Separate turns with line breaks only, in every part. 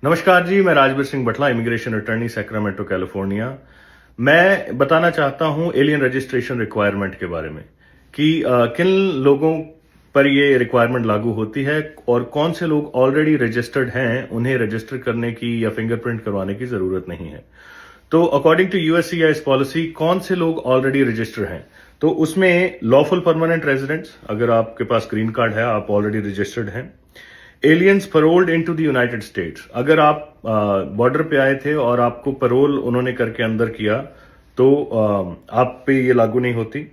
नमस्कार जी, मैं राजवीर सिंह बटला, immigration attorney, Sacramento, California. मैं बताना चाहता हूं एलियन रजिस्ट्रेशन रिक्वायरमेंट के बारे में कि किन लोगों पर ये रिक्वायरमेंट लागू होती है और कौन से लोग ऑलरेडी रजिस्टर्ड हैं, उन्हें रजिस्टर करने की या फिंगरप्रिंट करवाने की जरूरत नहीं है। तो अकॉर्डिंग टू यूएससीआईएस पॉलिसी, कौन से लोग ऑलरेडी रजिस्टर हैं? तो उसमें लॉफुल परमानेंट रेजिडेंट्स, अगर आपके पास ग्रीन कार्ड है, आप ऑलरेडी रजिस्टर्ड हैं। Aliens paroled into the United States, अगर आप बॉर्डर पे आए थे और आपको परोल उन्होंने करके अंदर किया तो आप पे ये लागू नहीं होती।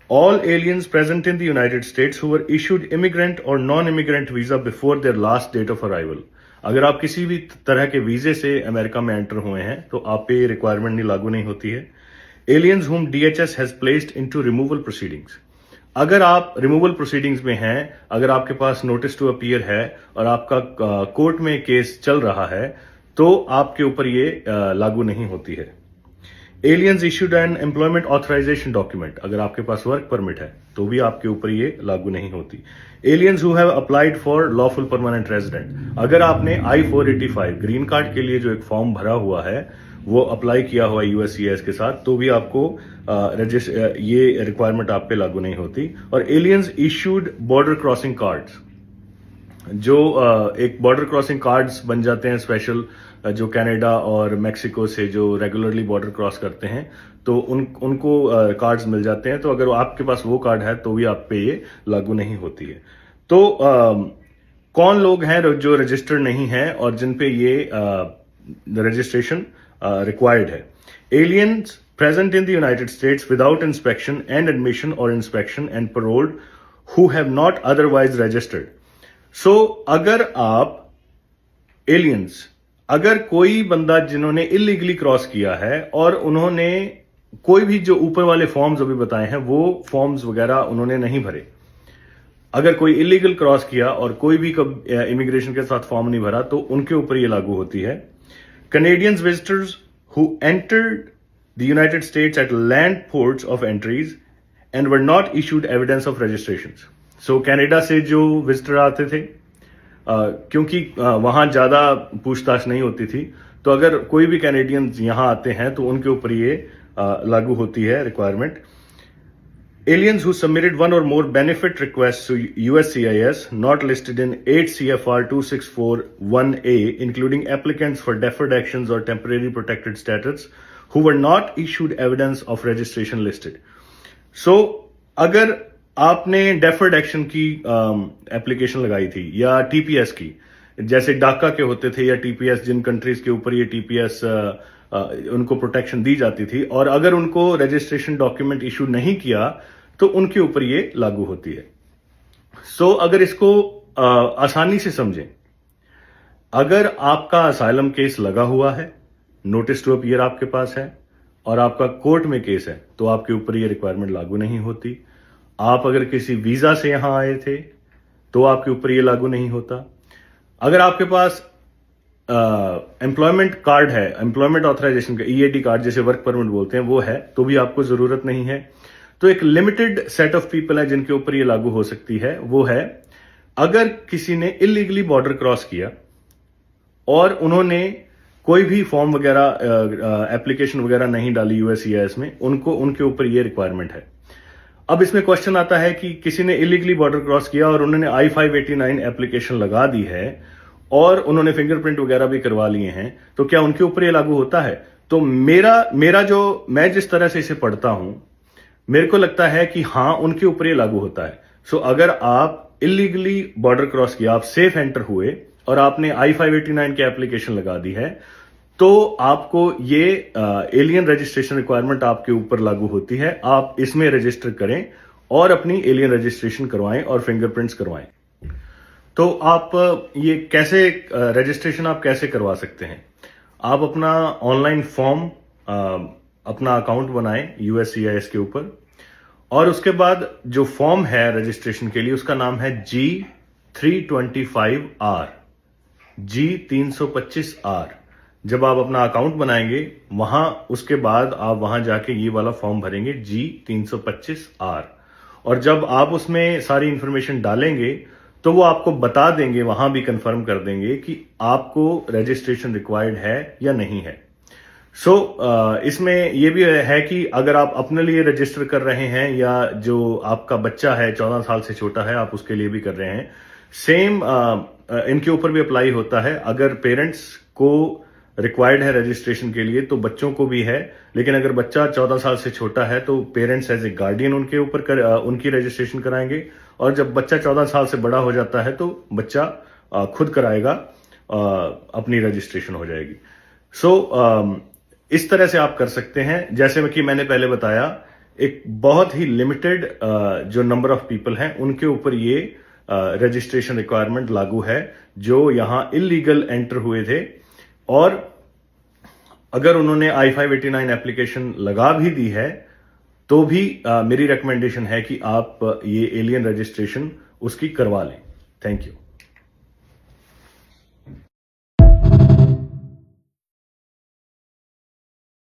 All aliens present in the United States who were issued immigrant और non immigrant visa before their last date of arrival, अगर आप किसी भी तरह के वीजे से अमेरिका में एंटर हुए हैं तो आप पे ये रिक्वायरमेंट नहीं लागू नहीं होती है। एलियंस हुम DHS has placed into removal proceedings, अगर आप रिमूवल प्रोसीडिंग्स में हैं, अगर आपके पास नोटिस टू अपीयर है और आपका कोर्ट में केस चल रहा है तो आपके ऊपर ये लागू नहीं होती है। Aliens issued an employment authorization document, अगर आपके पास वर्क परमिट है तो भी आपके ऊपर ये लागू नहीं होती। Aliens who have applied for lawful permanent resident, अगर आपने I-485 ग्रीन कार्ड के लिए जो एक फॉर्म भरा हुआ है वो अप्लाई किया हुआ यूएससीआईएस के साथ, तो भी आपको ये रिक्वायरमेंट आप पे लागू नहीं होती। और aliens issued border crossing cards, जो एक बॉर्डर क्रॉसिंग कार्ड्स बन जाते हैं स्पेशल, जो कनाडा और मेक्सिको से जो रेगुलरली बॉर्डर क्रॉस करते हैं, तो उनको कार्ड्स मिल जाते हैं। तो अगर आपके पास वो कार्ड है तो भी आप पे ये लागू नहीं होती है। तो कौन लोग हैं जो रजिस्टर्ड नहीं है और जिन पे ये रजिस्ट्रेशन required है? Aliens present in the United States without inspection and admission or inspection and paroled who have not otherwise registered. So अगर आप aliens, अगर कोई बंदा जिन्होंने इलीगली क्रॉस किया है और उन्होंने कोई भी जो ऊपर वाले फॉर्म्स अभी बताए हैं वो फॉर्म्स वगैरह उन्होंने नहीं भरे, अगर कोई इलीगल क्रॉस किया और कोई भी इमिग्रेशन के साथ फॉर्म नहीं भरा तो उनके ऊपर ये लागू होती है। Canadians visitors who entered the United States at land ports of entries and were not issued evidence of registrations. So Canada से जो विजिटर आते थे, क्योंकि वहां ज्यादा पूछताछ नहीं होती थी, तो अगर कोई भी कैनेडियंस यहां आते हैं तो उनके ऊपर ये लागू होती है requirement. Aliens who submitted one or more benefit requests to USCIS not listed in 8 CFR 2641A, including applicants for deferred actions or temporary protected status who were not issued evidence of registration listed. So, अगर आपने deferred action की application लगाई थी या TPS की, जैसे डाका के होते थे या टीपीएस, जिन कंट्रीज के ऊपर ये टीपीएस उनको प्रोटेक्शन दी जाती थी, और अगर उनको रजिस्ट्रेशन डॉक्यूमेंट इशू नहीं किया तो उनके ऊपर ये लागू होती है। सो अगर इसको आसानी से समझें, अगर आपका असाइलम केस लगा हुआ है, नोटिस टू अपीयर आपके पास है और आपका कोर्ट में केस है, तो आपके ऊपर ये रिक्वायरमेंट लागू नहीं होती। आप अगर किसी वीजा से यहां आए थे तो आपके ऊपर ये लागू नहीं होता। अगर आपके पास एम्प्लॉयमेंट कार्ड है, एम्प्लॉयमेंट ऑथराइजेशन का ईएडी कार्ड जिसे वर्क परमिट बोलते हैं, वो है, तो भी आपको जरूरत नहीं है। तो एक लिमिटेड सेट ऑफ पीपल है जिनके ऊपर ये लागू हो सकती है। वो है अगर किसी ने इलीगली बॉर्डर क्रॉस किया और उन्होंने कोई भी फॉर्म वगैरह एप्लीकेशन वगैरह नहीं डाली यूएससीआईएस में, उनके ऊपर ये रिक्वायरमेंट है। अब इसमें क्वेश्चन आता है कि किसी ने इलीगली बॉर्डर क्रॉस किया और उन्होंने I-589 एप्लीकेशन लगा दी है और उन्होंने फिंगरप्रिंट वगैरह भी करवा लिए हैं, तो क्या उनके ऊपर ये लागू होता है? तो मैं जिस तरह से इसे पढ़ता हूं, मेरे को लगता है कि हाँ, उनके ऊपर ये लागू होता है। सो अगर आप इलीगली बॉर्डर क्रॉस किया, आप सेफ एंटर हुए और आपने I-589 की एप्लीकेशन लगा दी है, तो आपको ये एलियन रजिस्ट्रेशन रिक्वायरमेंट आपके ऊपर लागू होती है। आप इसमें रजिस्टर करें और अपनी एलियन रजिस्ट्रेशन करवाएं और फिंगरप्रिंट्स करवाएं। तो आप ये कैसे रजिस्ट्रेशन आप कैसे करवा सकते हैं? आप अपना ऑनलाइन फॉर्म, अपना अकाउंट बनाएं यूएससीआईएस के ऊपर, और उसके बाद जो फॉर्म है रजिस्ट्रेशन के लिए उसका नाम है G325R, G325R। जब आप अपना अकाउंट बनाएंगे उसके बाद आप वहां जाके ये वाला फॉर्म भरेंगे G325R, और जब आप उसमें सारी इंफॉर्मेशन डालेंगे तो वो आपको बता देंगे, वहां भी कंफर्म कर देंगे कि आपको रजिस्ट्रेशन रिक्वायर्ड है या नहीं है। इसमें ये भी है कि अगर आप अपने लिए रजिस्टर कर रहे हैं या जो आपका बच्चा है 14 साल से छोटा है आप उसके लिए भी कर रहे हैं, सेम इनके ऊपर भी अप्लाई होता है। अगर पेरेंट्स को रिक्वायर्ड है रजिस्ट्रेशन के लिए तो बच्चों को भी है, लेकिन अगर बच्चा 14 साल से छोटा है तो पेरेंट्स एज ए गार्डियन उनके ऊपर उनकी रजिस्ट्रेशन कराएंगे, और जब बच्चा 14 साल से बड़ा हो जाता है तो बच्चा खुद कराएगा, अपनी रजिस्ट्रेशन हो जाएगी। इस तरह से आप कर सकते हैं। जैसे कि मैंने पहले बताया, एक बहुत ही लिमिटेड जो नंबर ऑफ पीपल हैं उनके ऊपर ये रजिस्ट्रेशन रिक्वायरमेंट लागू है जो यहां इलीगल एंटर हुए थे, और अगर उन्होंने I-589 एप्लीकेशन लगा भी दी है तो भी मेरी रिकमेंडेशन है कि आप ये एलियन रजिस्ट्रेशन उसकी करवा लें। Thank you.